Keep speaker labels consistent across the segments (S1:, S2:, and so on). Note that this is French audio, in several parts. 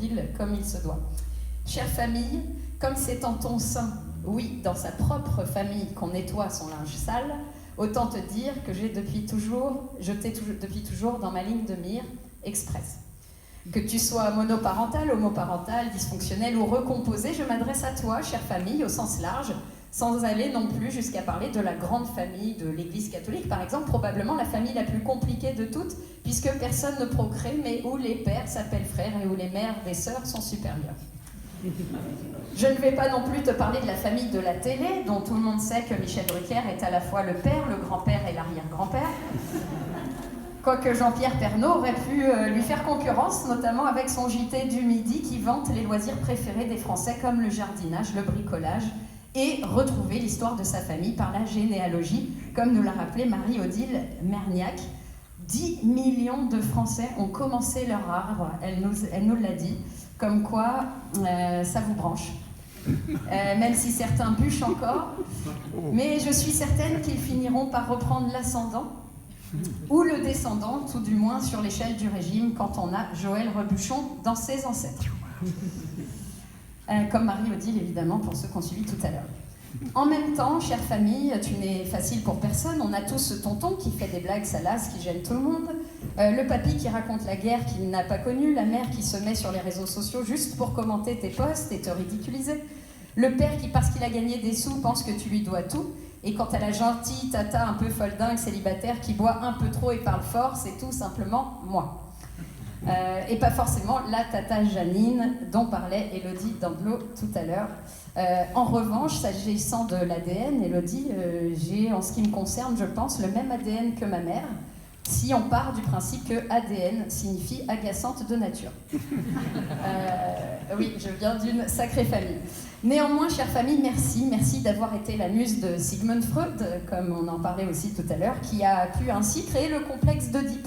S1: ville comme il se doit. Chère famille, comme c'est en ton sein, oui, dans sa propre famille qu'on nettoie son linge sale, autant te dire que je t'ai depuis toujours dans ma ligne de mire express. Que tu sois monoparental, homoparental, dysfonctionnel ou recomposé, je m'adresse à toi, chère famille, au sens large, sans aller non plus jusqu'à parler de la grande famille de l'Église catholique, par exemple, probablement la famille la plus compliquée de toutes, puisque personne ne procrée, mais où les pères s'appellent frères et où les mères des sœurs sont supérieures. Je ne vais pas non plus te parler de la famille de la télé, dont tout le monde sait que Michel Drucker est à la fois le père, le grand-père et l'arrière-grand-père. Quoique Jean-Pierre Pernaut aurait pu lui faire concurrence, notamment avec son JT du midi qui vante les loisirs préférés des Français comme le jardinage, le bricolage, et retrouver l'histoire de sa famille par la généalogie, comme nous l'a rappelé Marie-Odile Merniac. 10 millions de Français ont commencé leur arbre, elle nous l'a dit, comme quoi ça vous branche. Même si certains bûchent encore, mais je suis certaine qu'ils finiront par reprendre l'ascendant, ou le descendant, tout du moins sur l'échelle du régime, quand on a Joël Rebuchon dans ses ancêtres. Comme Marie-Odile, évidemment, pour ceux qu'on suivi tout à l'heure. En même temps, chère famille, tu n'es facile pour personne. On a tous ce tonton qui fait des blagues salaces qui gênent tout le monde. Le papy qui raconte la guerre qu'il n'a pas connue. La mère qui se met sur les réseaux sociaux juste pour commenter tes posts et te ridiculiser. Le père qui, parce qu'il a gagné des sous, pense que tu lui dois tout. Et quant à la gentille tata un peu folle-dingue célibataire qui boit un peu trop et parle fort, c'est tout simplement moi. Et pas forcément la tata Janine dont parlait Élodie Damblot tout à l'heure. En revanche, s'agissant de l'ADN, Élodie, j'ai en ce qui me concerne, je pense, le même ADN que ma mère, si on part du principe que ADN signifie agaçante de nature. Oui, je viens d'une sacrée famille. Néanmoins, chère famille, merci d'avoir été la muse de Sigmund Freud, comme on en parlait aussi tout à l'heure, qui a pu ainsi créer le complexe d'Oedipe,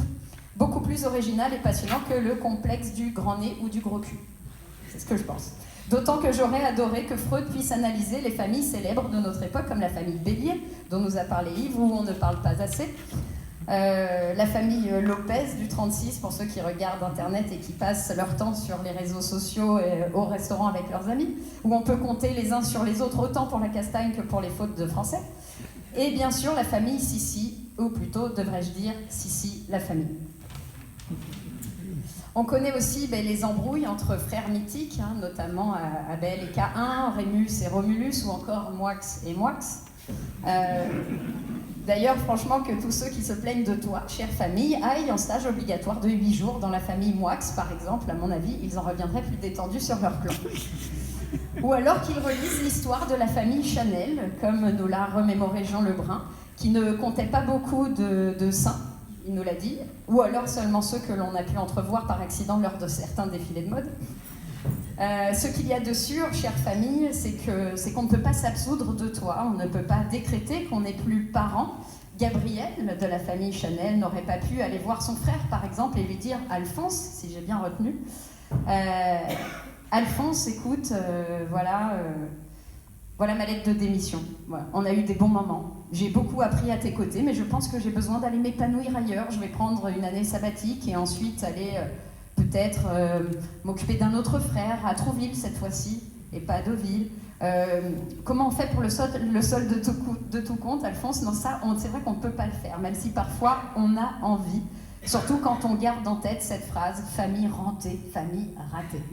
S1: beaucoup plus original et passionnant que le complexe du grand nez ou du gros cul. C'est ce que je pense. D'autant que j'aurais adoré que Freud puisse analyser les familles célèbres de notre époque, comme la famille Bélier, dont nous a parlé Yves, où on ne parle pas assez. La famille Lopez du 36, pour ceux qui regardent Internet et qui passent leur temps sur les réseaux sociaux et au restaurant avec leurs amis, où on peut compter les uns sur les autres autant pour la castagne que pour les fautes de français. Et bien sûr, la famille Sissi, ou plutôt, devrais-je dire, Sissi, la famille. On connaît aussi les embrouilles entre frères mythiques, notamment Abel et Caïn, Rémus et Romulus, ou encore Moix et Moix. D'ailleurs, franchement, que tous ceux qui se plaignent de toi, chère famille, aillent en stage obligatoire de 8 jours dans la famille Moix, par exemple. À mon avis, ils en reviendraient plus détendus sur leur clan. Ou alors qu'ils relisent l'histoire de la famille Chanel, comme nous l'a remémoré Jean Lebrun, qui ne comptait pas beaucoup de saints, il nous l'a dit, ou alors seulement ceux que l'on a pu entrevoir par accident lors de certains défilés de mode. Ce qu'il y a de sûr, chère famille, c'est qu'on ne peut pas s'absoudre de toi, on ne peut pas décréter qu'on n'est plus parent. Gabriel, de la famille Chanel, n'aurait pas pu aller voir son frère, par exemple, et lui dire « Alphonse », si j'ai bien retenu. Alphonse, écoute, voilà ma lettre de démission. Voilà. On a eu des bons moments. J'ai beaucoup appris à tes côtés, mais je pense que j'ai besoin d'aller m'épanouir ailleurs. Je vais prendre une année sabbatique et ensuite aller peut-être m'occuper d'un autre frère, à Trouville cette fois-ci, et pas à Deauville. Comment on fait pour le solde de tout compte, Alphonse? Non, ça, c'est vrai qu'on ne peut pas le faire, même si parfois on a envie. Surtout quand on garde en tête cette phrase « famille rentée, famille ratée ».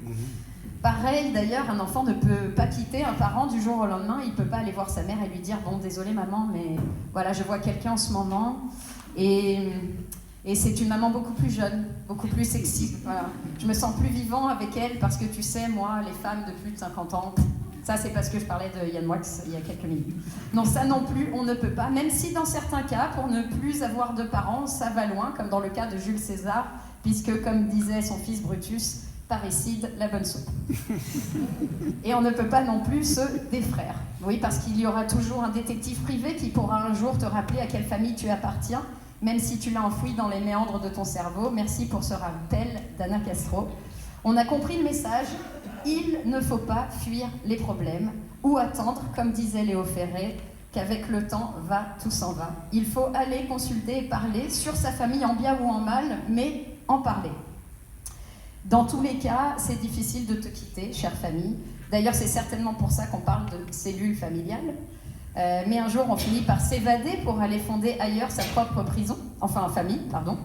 S1: Pareil, d'ailleurs, un enfant ne peut pas quitter un parent du jour au lendemain. Il ne peut pas aller voir sa mère et lui dire « Bon, désolé maman, mais voilà, je vois quelqu'un en ce moment. » Et c'est une maman beaucoup plus jeune, beaucoup plus sexy. Voilà. Je me sens plus vivant avec elle parce que tu sais, moi, les femmes de plus de 50 ans, ça c'est parce que je parlais de Yann Moix il y a quelques minutes. Non, ça non plus, on ne peut pas. Même si dans certains cas, pour ne plus avoir de parents, ça va loin, comme dans le cas de Jules César, puisque comme disait son fils Brutus, parricide, la bonne soupe. Et on ne peut pas non plus se défrère. Oui, parce qu'il y aura toujours un détective privé qui pourra un jour te rappeler à quelle famille tu appartiens, même si tu l'as enfoui dans les méandres de ton cerveau. Merci pour ce rappel d'Anna Castro. On a compris le message. Il ne faut pas fuir les problèmes ou attendre, comme disait Léo Ferré, qu'avec le temps tout s'en va. Il faut aller consulter et parler sur sa famille en bien ou en mal, mais en parler. Dans tous les cas, c'est difficile de te quitter, chère famille. D'ailleurs, c'est certainement pour ça qu'on parle de cellule familiale. Mais un jour, on finit par s'évader pour aller fonder ailleurs sa propre prison, enfin famille, pardon.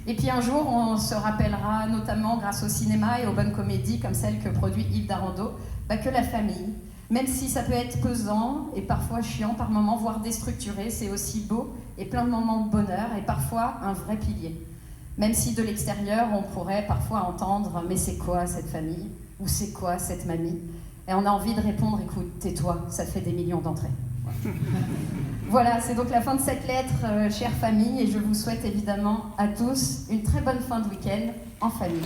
S1: Et puis un jour, on se rappellera, notamment grâce au cinéma et aux bonnes comédies comme celle que produit Yves Darando, que la famille, même si ça peut être pesant et parfois chiant par moments, voire déstructuré, c'est aussi beau et plein de moments de bonheur et parfois un vrai pilier. Même si de l'extérieur, on pourrait parfois entendre « mais c'est quoi cette famille ?» ou « c'est quoi cette mamie ?» Et on a envie de répondre « écoute, tais-toi, ça fait des millions d'entrées. » Voilà, c'est donc la fin de cette lettre, chère famille, et je vous souhaite évidemment à tous une très bonne fin de week-end en famille.